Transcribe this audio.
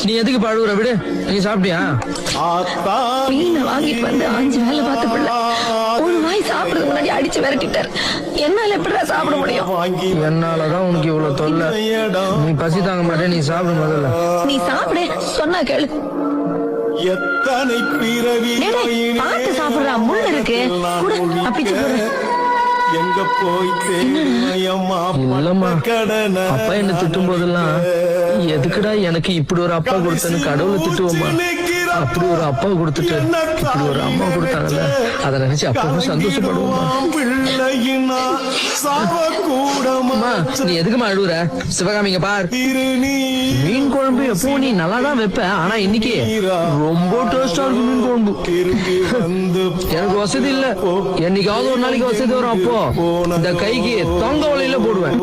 நீ எதுக்கு பாடுற விடு. நீ சாப்பிட்டியா? மீனை வாங்கிட்டு வந்து 5 வேலை பார்த்து பிள்ளை ஒரு வாய் சாப்பிடுறதுக்கு முன்னாடி அடிச்சு விரட்டிட்டாரு. என்னால எப்படிதான் சாப்பிட முடியும்? என்னாலதான் உனக்கு இவ்வளவு தொல்லை. நீ பசி தாங்க மாட்டே, நீ சாப்பிடு முதல்ல. நீ சாப்பிடு, சொன்னா கேளு. எத்தனை பிறவி பார்த்து சாப்பிடுறா, முள் இருக்கு கூட அப்படி போடுற. எங்க போய் இல்லம்மா, அப்பா என்ன திட்டும் போதெல்லாம் எதுக்குடா எனக்கு இப்படி ஒரு அப்பா கொடுத்தேன்னு கடவுளை திட்டுவோம்மா. அப்படி ஒரு அப்பா கொடுத்துட்டு இப்படி ஒரு அம்மா கொடுத்தாங்கல்ல, அதை நினைச்சு அப்பவும் சந்தோஷப்படுவோமா. நீ எதுக்குமா அழுவுற? சிவகாமிங்க பார், மீன் குழம்பு எப்பவும் நீ நல்லாதான் வைப்ப, ஆனா இன்னைக்கு ரொம்ப டேஸ்டா இருக்கு மீன் குழம்பு. எனக்கு வசதி இல்ல, என்னைக்காவது ஒரு நாளைக்கு வசதி வரும், அப்போ இந்த கைக்கு தொங்க வலையில போடுவேன்.